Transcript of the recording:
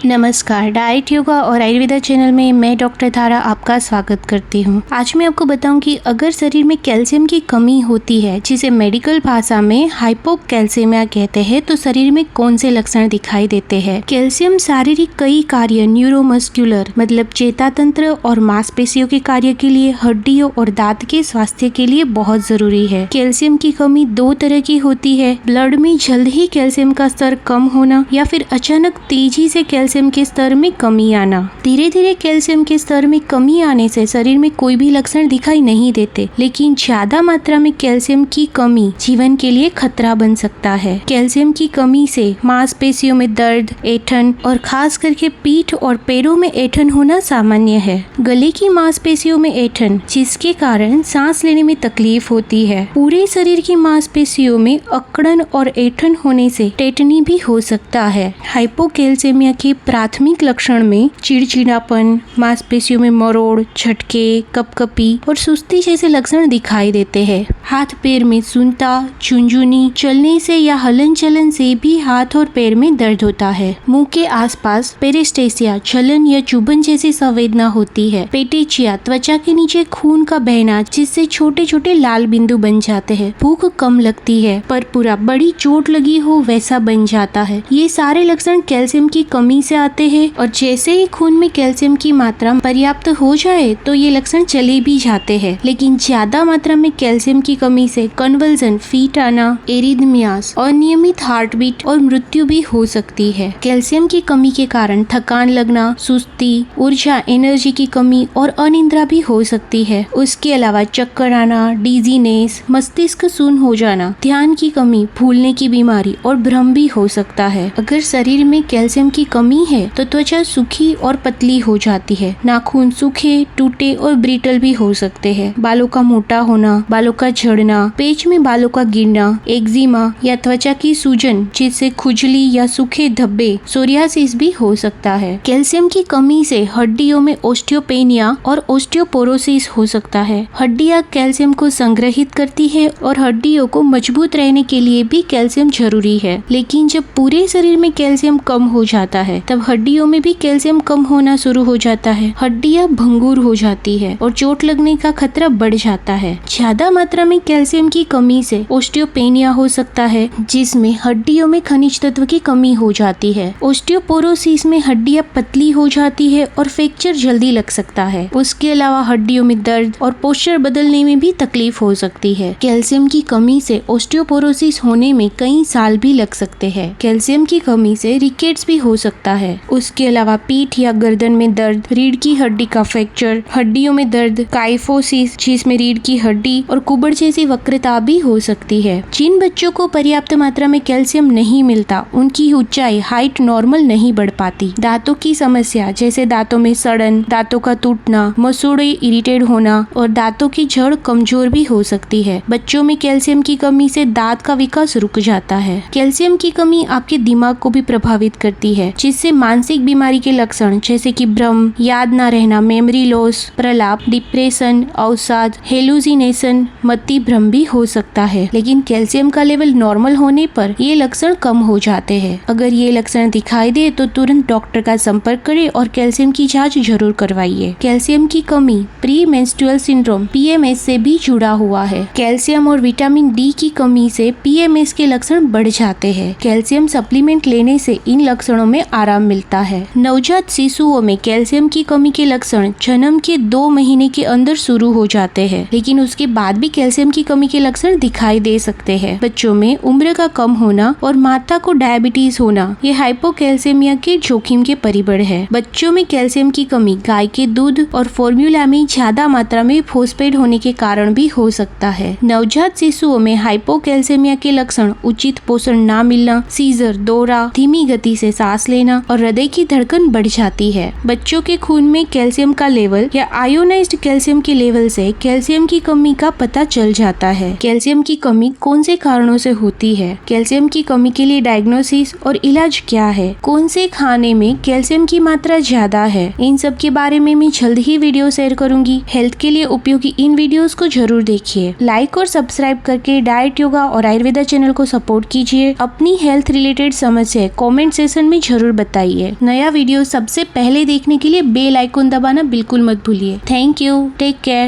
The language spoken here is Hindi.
नमस्कार, डाइट योगा और आयुर्वेदा चैनल में मैं डॉक्टर धारा आपका स्वागत करती हूँ। आज मैं आपको बताऊँ कि अगर शरीर में कैल्शियम की कमी होती है, जिसे मेडिकल भाषा में हाइपोकैल्सीमिया कहते हैं, तो शरीर में कौन से लक्षण दिखाई देते हैं। कैल्शियम शारीरिक कई कार्य न्यूरोमस्कुलर मतलब चेता तंत्र और मांसपेशियों के कार्य के लिए, हड्डियों और दांत के स्वास्थ्य के लिए बहुत जरूरी है। कैल्शियम की कमी दो तरह की होती है, ब्लड में जल्द ही कैल्शियम का स्तर कम होना या फिर अचानक तेजी से कैल्शियम के स्तर में कमी आना। धीरे धीरे कैल्शियम के स्तर में कमी आने से शरीर में कोई भी लक्षण दिखाई नहीं देते, लेकिन ज्यादा मात्रा में कैल्शियम की कमी जीवन के लिए खतरा बन सकता है। कैल्शियम की कमी से मांसपेशियों में दर्द, ऐंठन और खास करके पीठ और पैरों में ऐंठन होना सामान्य है। गले की मांसपेशियों में ऐंठन, जिसके कारण सांस लेने में तकलीफ होती है। पूरे शरीर की मांसपेशियों में अकड़न और ऐंठन होने से टेटनी भी हो सकता है। हाइपोकैल्सीमिया के प्राथमिक लक्षण में चिड़चिड़ापन, मांसपेशियों में मरोड़, झटके, कपकपी और सुस्ती जैसे लक्षण दिखाई देते हैं। हाथ पैर में सूंता, झुनझुनी, चलने से या हलन चलन से भी हाथ और पैर में दर्द होता है। मुंह के आसपास पेरिस्टेसिया, जलन या चुभन जैसी संवेदना होती है। पेटेचिया, त्वचा के नीचे खून का बहना, जिससे छोटे छोटे लाल बिंदु बन जाते हैं। भूख कम लगती है पर पूरा बड़ी चोट लगी हो वैसा बन जाता है। ये सारे लक्षण कैल्शियम की कमी से आते हैं और जैसे ही खून में कैल्शियम की मात्रा पर्याप्त हो जाए तो ये लक्षण चले भी जाते हैं। लेकिन ज्यादा मात्रा में कैल्शियम की कमी से कन्वल्जन, फीट आना, एरिथमियास, अनियमित हार्ट बीट और मृत्यु भी हो सकती है। कैल्शियम की कमी के कारण थकान लगना, सुस्ती, ऊर्जा, एनर्जी की कमी और अनिद्रा भी हो सकती है। उसके अलावा चक्कर आना, डिजीनेस, मस्तिष्क शून्य हो जाना, ध्यान की कमी, भूलने की बीमारी और भ्रम भी हो सकता है। अगर शरीर में कैल्शियम की कमी है तो त्वचा सूखी और पतली हो जाती है। नाखून सूखे, टूटे और ब्रिटल भी हो सकते हैं। बालों का मोटा होना, बालों का झड़ना, पेच में बालों का गिरना, एक्जिमा या त्वचा की सूजन जिससे खुजली या सूखे धब्बे, सोरियासिस भी हो सकता है। कैल्शियम की कमी से हड्डियों में ओस्टियोपेनिया और ओस्टियोपोरोसिस हो सकता है। हड्डियां कैल्शियम को संग्रहित करती है और हड्डियों को मजबूत रहने के लिए भी कैल्शियम जरूरी है। लेकिन जब पूरे शरीर में कैल्शियम कम हो जाता है तब हड्डियों में भी कैल्शियम कम होना शुरू हो जाता है। हड्डियां भंगुर हो जाती है और चोट लगने का खतरा बढ़ जाता है। ज्यादा मात्रा में कैल्शियम की कमी से ओस्टियोपेनिया हो सकता है, जिसमें हड्डियों में खनिज तत्व की कमी हो जाती है। ओस्टियोपोरोसिस में हड्डियां पतली हो जाती है और फ्रैक्चर जल्दी लग सकता है। उसके अलावा हड्डियों में दर्द और पोस्चर बदलने में भी तकलीफ हो सकती है। कैल्शियम की कमी से ओस्टियोपोरोसिस होने में कई साल भी लग सकते हैं। कैल्शियम की कमी से रिकेट्स भी हो सकता है। उसके अलावा पीठ या गर्दन में दर्द, रीढ़ की हड्डी का फ्रैक्चर, हड्डियों में दर्द, काइफोसिस जिसमें रीढ़ की हड्डी और कुबड़ जैसी वक्रता भी हो सकती है। जिन बच्चों को पर्याप्त मात्रा में कैल्शियम नहीं मिलता, उनकी ऊंचाई हाइट नॉर्मल नहीं बढ़ पाती। दांतों की समस्या जैसे दांतों में सड़न, दांतों का टूटना, मसूड़े इरिटेट होना और दांतों की जड़ कमजोर भी हो सकती है। बच्चों में कैल्शियम की कमी से दांत का विकास रुक जाता है। कैल्शियम की कमी आपके दिमाग को भी प्रभावित करती है, जिससे मानसिक बीमारी के लक्षण जैसे कि भ्रम, याद न रहना, मेमोरी लॉस, प्रलाप, डिप्रेशन, अवसाद, हेलुसिनेशन, मति भ्रम भी हो सकता है। लेकिन कैल्शियम का लेवल नॉर्मल होने पर ये लक्षण कम हो जाते हैं। अगर ये लक्षण दिखाई दे तो तुरंत डॉक्टर का संपर्क करें और कैल्शियम की जांच जरूर करवाइए। कैल्शियम की कमी प्री मेंस्ट्रुअल सिंड्रोम PMS से भी जुड़ा हुआ है। कैल्शियम और विटामिन D की कमी से PMS के लक्षण बढ़ जाते हैं। कैल्शियम सप्लीमेंट लेने से इन लक्षणों में आराम मिलता है। नवजात शिशुओं में कैल्शियम की कमी के लक्षण जन्म के 2 महीने के अंदर शुरू हो जाते हैं, लेकिन उसके बाद भी कैल्शियम की कमी के लक्षण दिखाई दे सकते हैं। बच्चों में उम्र का कम होना और माता को डायबिटीज होना, ये हाइपोकैल्सीमिया के जोखिम के परिबड़ है। बच्चों में कैल्शियम की कमी गाय के दूध और फॉर्मूला में ज्यादा मात्रा में फॉस्फेट होने के कारण भी हो सकता है। नवजात शिशुओं में हाइपोकैल्सीमिया के लक्षण उचित पोषण न मिलना, सीजर, दौरा, धीमी गति से सांस लेना और हृदय की धड़कन बढ़ जाती है। बच्चों के खून में कैल्शियम का लेवल या आयोनाइज्ड कैल्शियम के लेवल से कैल्शियम की कमी का पता चल जाता है। कैल्शियम की कमी कौन से कारणों से होती है? कैल्शियम की कमी के लिए डायग्नोसिस और इलाज क्या है? कौन से खाने में कैल्शियम की मात्रा ज्यादा है? इन सब के बारे में मैं जल्द ही वीडियो शेयर करूंगी। हेल्थ के लिए उपयोगी इन वीडियोस को जरूर देखिए। लाइक और सब्सक्राइब करके डाइट योगा और आयुर्वेदा चैनल को सपोर्ट कीजिए। अपनी हेल्थ रिलेटेड समस्या कमेंट सेक्शन में जरूर बताइए। बताइए। नया वीडियो सबसे पहले देखने के लिए बेल आइकन दबाना बिल्कुल मत भूलिए। Thank you, take care.